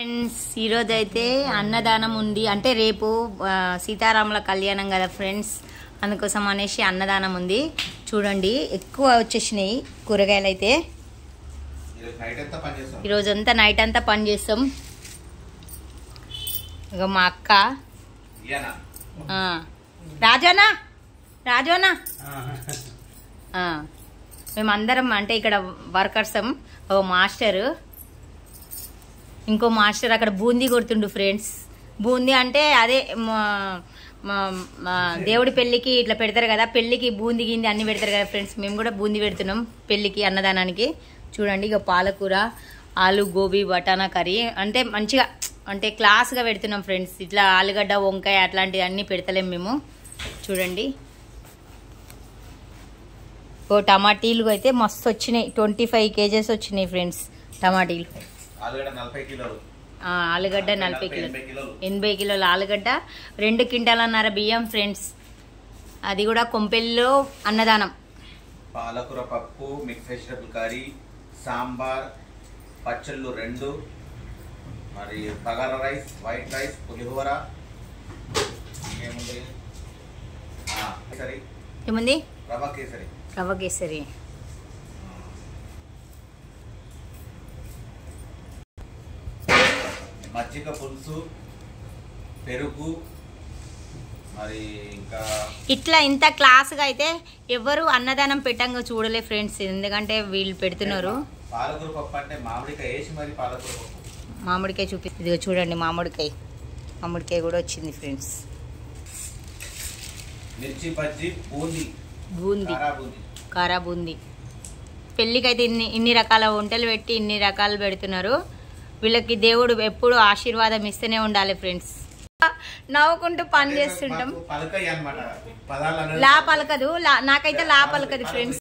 Friends ఈరోజు అయితే అన్నదానం ఉంది. అంటే రేపు సీతారాముల కళ్యాణం కదా ఫ్రెండ్స్, అందుకోసం అనేసి అన్నదానం ఉంది. చూడండి ఎక్కువ వచ్చేసినాయి కూరగాయలు అయితే. ఈరోజు అంతా నైట్ అంతా పని చేస్తాం. ఇక మా అక్క రాజోనా రాజోనా మేమందరం అంటే ఇక్కడ వర్కర్సం. ఓ మాస్టర్, ఇంకో మాస్టర్ అక్కడ బూందీ కొడుతుండు ఫ్రెండ్స్. బూందీ అంటే అదే దేవుడి పెళ్ళికి ఇట్లా పెడతారు కదా, పెళ్ళికి బూందీ గింది అన్ని పెడతారు కదా ఫ్రెండ్స్. మేము కూడా బూందీ పెడుతున్నాం పెళ్ళికి అన్నదానానికి. చూడండి ఇక పాలకూర, ఆలు గోబీ, బటానా కర్రీ అంటే మంచిగా అంటే క్లాస్గా పెడుతున్నాం ఫ్రెండ్స్. ఇట్లా ఆలుగడ్డ, వంకాయ అట్లాంటివి అన్నీ పెడతలేం మేము. చూడండి ఓ టమాటీలు అయితే మస్తు వచ్చినాయి. 25 kgs వచ్చినాయి ఫ్రెండ్స్ టమాటీలు. ఆలుగడ్డ 40 కిలోలు, 80 కిలోల ఆలుగడ్డ, 2 క్వింటాలన్నర బియ్యం ఫ్రెండ్స్. అది కూడా కొంపెల్లో అన్నదానం. పాలకూర పప్పు, మిక్స్ వెజిటబుల్ కర్రీ, సాంబార్, పచ్చళ్ళు 2, మరి బగారా రైస్, వైట్ రైస్, పులిహోర, ఏముంది రవ్వ కేసరి, రవ్వ కేసరి, మజ్జిగ పులుసు, పెరుగు, మరి ఇంకా ఇట్లా ఇంత క్లాస్గా అయితే ఎవరు అన్నదానం పెట్టంగా చూడలే ఫ్రెండ్స్. ఎందుకంటే వీళ్ళు పెడుతున్నారు. పాలకూర పప్పు అంటే మామిడికాయ వేసి మరి పాలకూర పప్పు. మామిడికాయ ఇదిగో చూడండి, మామిడికాయ కూడా వచ్చింది ఫ్రెండ్స్. మిర్చి బజ్జీ, బూందీ, కారా బూందీ. పెళ్ళికైతే ఇన్ని రకాల వంటలు పెట్టి ఇన్ని రకాలు పెడుతున్నారు. వీళ్ళకి దేవుడు ఎప్పుడు ఆశీర్వాదం ఇస్తూనే ఉండాలి ఫ్రెండ్స్. నవ్వుకుంటూ పని చేస్తుంటాం. లా పలకదు, నాకైతే లా పలకదు ఫ్రెండ్స్.